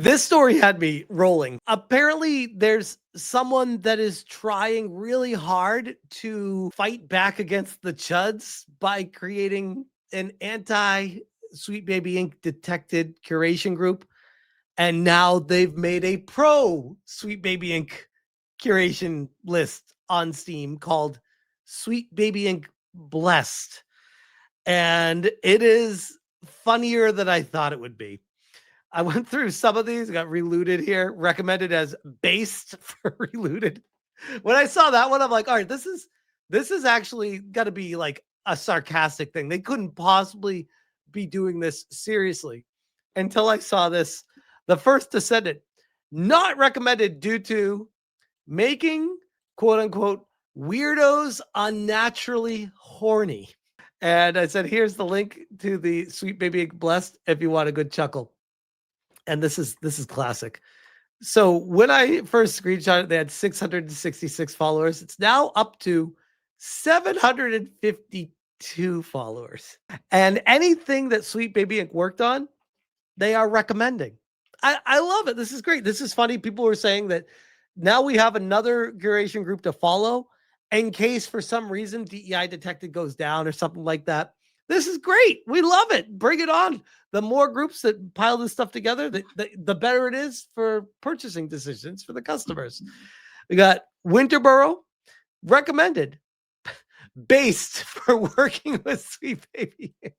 This story had me rolling. Apparently, there's someone that is trying really hard to fight back against the Chuds by creating an anti Sweet Baby Inc. detected curation group. And now they've made a pro Sweet Baby Inc. curation list on Steam called Sweet Baby Inc. Blessed. And it is funnier than I thought it would be. I went through some of these, got Relooted here, recommended as based for Relooted. When I saw that one, I'm like, all right, this is actually got to be like a sarcastic thing. They couldn't possibly be doing this seriously until I saw this. The First Descendant, not recommended due to making quote unquote weirdos unnaturally horny. And I said, here's the link to the Sweet Baby Blessed if you want a good chuckle. And this is classic. So when I first screenshot it, they had 666 followers. It's now up to 752 followers. And anything that Sweet Baby Inc. worked on, they are recommending. I love it. This is great. This is funny. People were saying that now we have another curation group to follow in case for some reason DEI detected goes down or something like that. This is great. We love it. Bring it on. The more groups that pile this stuff together, the better it is for purchasing decisions for the customers. We got Winterboro, recommended, based for working with Sweet Baby Inc.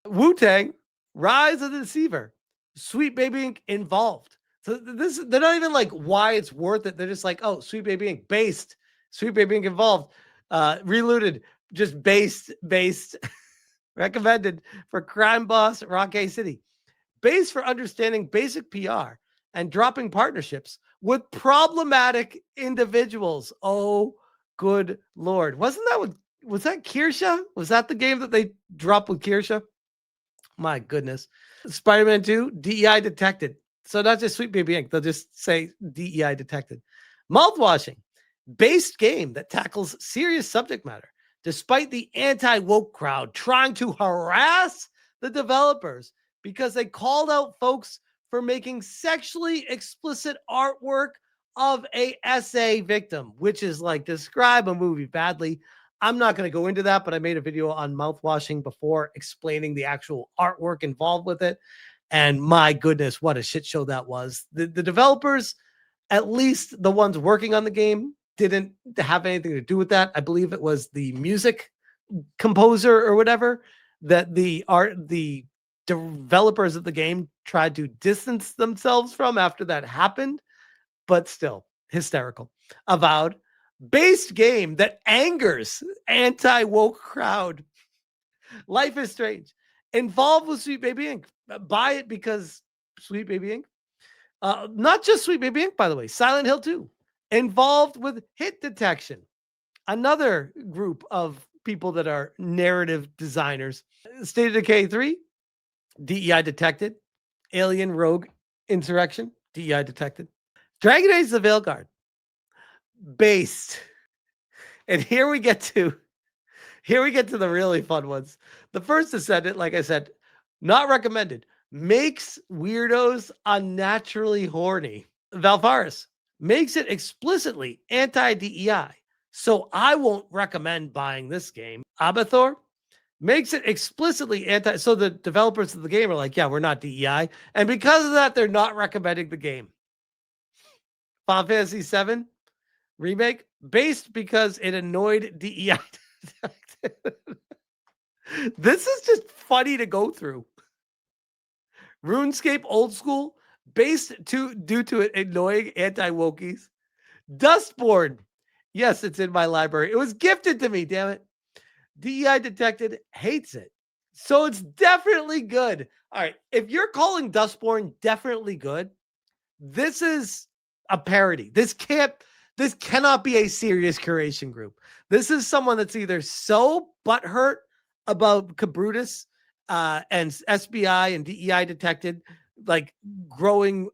Wu-Tang, Rise of the Deceiver, Sweet Baby Inc. involved. So they're not even like why it's worth it. They're just like, oh, Sweet Baby Inc. based, Sweet Baby Inc. involved, Relooted, just based. Recommended for Crime Boss Rockay City. Based for understanding basic PR and dropping partnerships with problematic individuals. Oh, good Lord. Was that Kirsha? Was that the game that they dropped with Kirsha? My goodness. Spider-Man 2, DEI detected. So not just Sweet Baby Inc. They'll just say DEI detected. Mouthwashing. Based game that tackles serious subject matter. Despite the anti-woke crowd trying to harass the developers because they called out folks for making sexually explicit artwork of a SA victim, which is like describe a movie badly. I'm not going to go into that, but I made a video on mouthwashing before explaining the actual artwork involved with it. And my goodness, what a shit show that was. The developers, at least the ones working on the game, didn't have anything to do with that. I believe it was the music composer or whatever that the developers of the game tried to distance themselves from after that happened, but still hysterical. Avowed based game that angers anti-woke crowd. Life is Strange. Involved with Sweet Baby Inc. Buy it because Sweet Baby Inc. Not just Sweet Baby Inc., by the way. Silent Hill 2. Involved with hit detection. Another group of people that are narrative designers. State of Decay 3. DEI detected. Alien Rogue Insurrection. DEI detected. Dragon Age the Veilguard. Based. And here we get to the really fun ones. The First Descendant, like I said, not recommended. Makes weirdos unnaturally horny. Valfaris makes it explicitly anti-DEI. So I won't recommend buying this game. Abathor makes it explicitly anti. So the developers of the game are like, yeah, we're not DEI. And because of that, they're not recommending the game. Final Fantasy VII remake based because it annoyed DEI. This is just funny to go through. RuneScape Old School based due to it annoying anti-wokies. Dustborn. Yes, it's in my library. It was gifted to me, damn it. DEI detected, hates it. So it's definitely good. All right. If you're calling Dustborn definitely good, this is a parody. This cannot be a serious curation group. This is someone that's either so butthurt about Cabrutus and SBI and DEI detected, like growing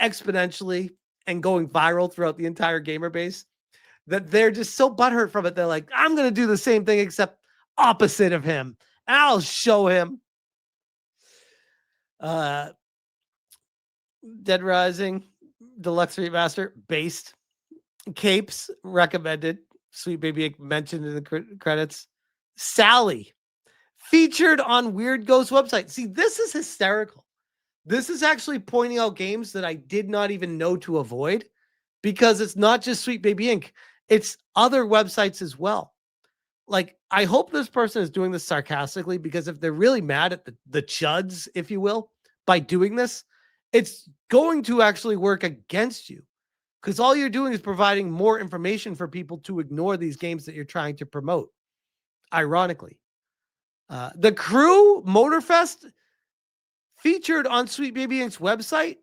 exponentially and going viral throughout the entire gamer base, that they're just so butthurt from it. They're like, I'm going to do the same thing except opposite of him. And I'll show him. Dead Rising, Deluxe Remaster, based. Capes, recommended. Sweet Baby Inc. mentioned in the credits. Sally, featured on Weird Ghost website. See, this is hysterical. This is actually pointing out games that I did not even know to avoid because it's not just Sweet Baby Inc. It's other websites as well. Like, I hope this person is doing this sarcastically because if they're really mad at the chuds, if you will, by doing this, it's going to actually work against you because all you're doing is providing more information for people to ignore these games that you're trying to promote. Ironically, the Crew Motorfest featured on Sweet Baby Inc.'s website.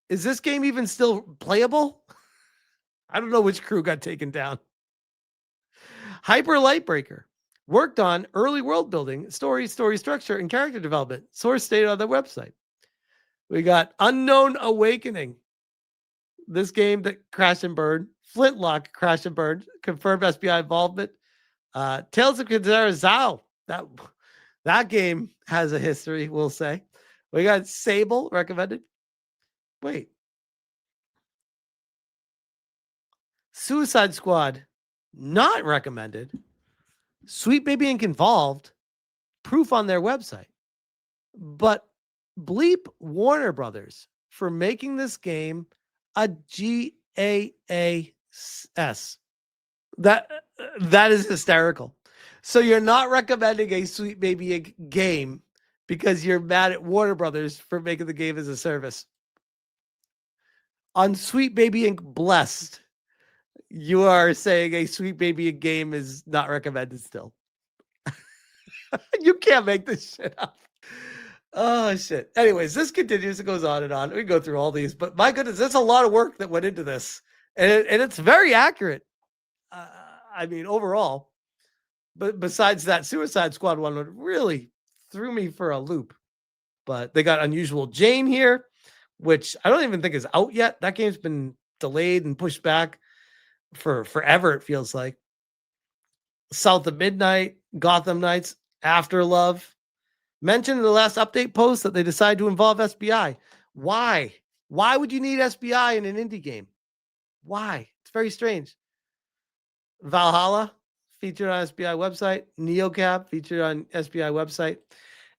Is this game even still playable? I don't know which crew got taken down. Hyper Lightbreaker worked on early world building, story structure, and character development. Source stated on the website. We got Unknown Awakening. This game that crashed and burned. Flintlock crashed and burned. Confirmed SBI involvement. Tales of Kazara Zao. That game has a history, we'll say. We got Sable recommended. Wait. Suicide Squad not recommended. Sweet Baby Inc. involved. Proof on their website. But bleep Warner Brothers for making this game a GAAS. That is hysterical. So you're not recommending a Sweet Baby Inc. game because you're mad at Warner Brothers for making the game as a service. On Sweet Baby Inc. Blessed, you are saying a Sweet Baby Inc. game is not recommended still. You can't make this shit up. Oh, shit. Anyways, this continues. It goes on and on. We can go through all these, but my goodness, there's a lot of work that went into this. And it's very accurate. I mean, overall. But besides that, Suicide Squad one really threw me for a loop. But they got Unusual Jane here, which I don't even think is out yet. That game's been delayed and pushed back for forever, it feels like. South of Midnight, Gotham Knights, After Love. Mentioned in the last update post that they decided to involve SBI. Why? Why would you need SBI in an indie game? Why? It's very strange. Valhalla, featured on SBI website. NeoCab, featured on SBI website.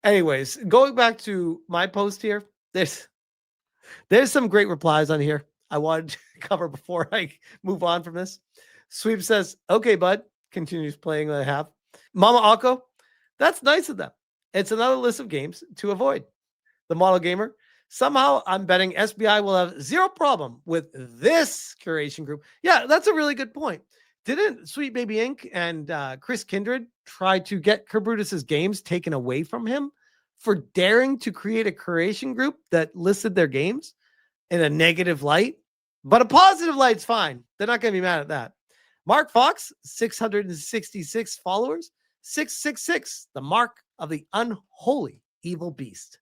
Anyways, going back to my post here, there's some great replies on here I wanted to cover before I move on from this. Sweep says, okay, bud. Continues playing what I have. Mama Akko, that's nice of them. It's another list of games to avoid. The Model Gamer, somehow I'm betting SBI will have zero problem with this curation group. Yeah, that's a really good point. Didn't Sweet Baby Inc. and Chris Kindred try to get Kerbrutus's games taken away from him for daring to create a curation group that listed their games in a negative light? But a positive light's fine. They're not going to be mad at that. Mark Fox, 666 followers. 666, the mark of the unholy evil beast.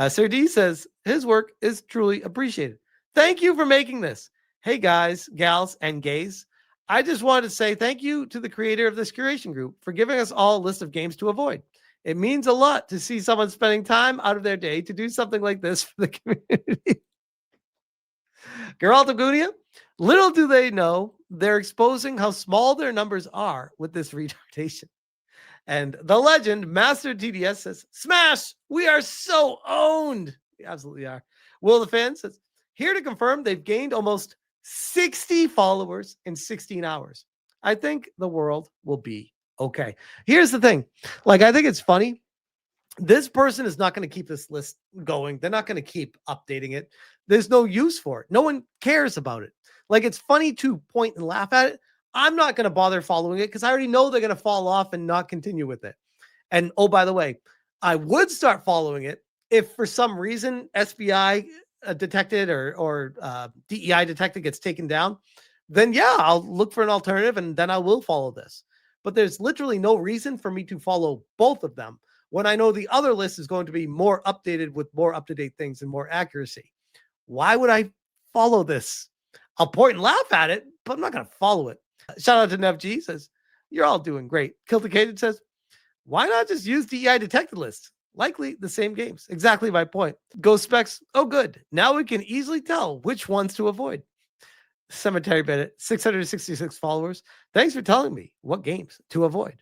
Sir D says his work is truly appreciated. Thank you for making this. Hey, guys, gals, and gays. I just wanted to say thank you to the creator of this curation group for giving us all a list of games to avoid. It means a lot to see someone spending time out of their day to do something like this for the community. Geraldo Gunia, little do they know, they're exposing how small their numbers are with this retardation. And the legend, Master TDS says, smash, we are so owned. We absolutely are. Will the Fan says, here to confirm they've gained almost 60 followers in 16 hours. I think the world will be okay. Here's the thing. Like, I think it's funny. This person is not going to keep this list going. They're not going to keep updating it. There's no use for it. No one cares about it. Like, it's funny to point and laugh at it. I'm not going to bother following it because I already know they're going to fall off and not continue with it. And oh, by the way, I would start following it if for some reason SBI detected or DEI detected gets taken down. Then yeah, I'll look for an alternative and then I will follow this. But there's literally no reason for me to follow both of them when I know the other list is going to be more updated with more up-to-date things and more accuracy. Why would I follow this? I'll point and laugh at it, but I'm not going to follow it. Shout out to Nev G, says, you're all doing great. Kilticated says, why not just use DEI detected list? Likely the same games. Exactly my point. Ghost Specs. Oh, good. Now we can easily tell which ones to avoid. Cemetery Bennett, 666 followers. Thanks for telling me what games to avoid.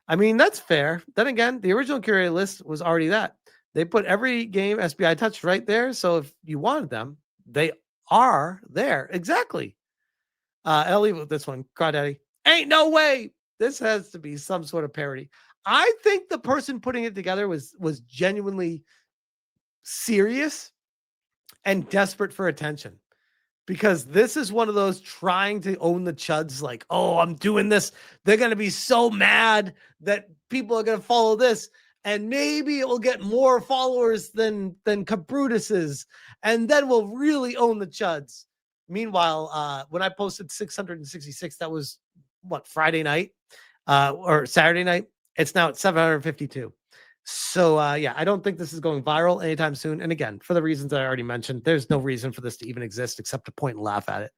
I mean, that's fair. Then again, the original curated list was already that. They put every game SBI touched right there. So if you wanted them, they are there. Exactly. I'll leave it with this one. Crawdaddy. Ain't no way. This has to be some sort of parody. I think the person putting it together was genuinely serious and desperate for attention, because this is one of those trying to own the chuds, like, oh, I'm doing this. They're going to be so mad that people are going to follow this. And maybe it will get more followers than Cabrutus's. And then we'll really own the chuds. Meanwhile, when I posted 666, that was what, Friday night or Saturday night. It's now at 752. So yeah, I don't think this is going viral anytime soon. And again, for the reasons that I already mentioned, there's no reason for this to even exist except to point and laugh at it.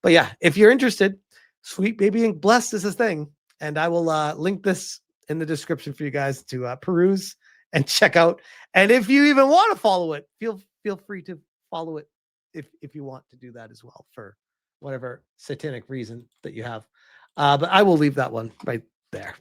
But yeah, if you're interested, Sweet Baby Ink Blessed is a thing. And I will link this in the description for you guys to peruse and check out. And if you even want to follow it, feel free to follow it if you want to do that as well, for whatever satanic reason that you have. But I will leave that one right there.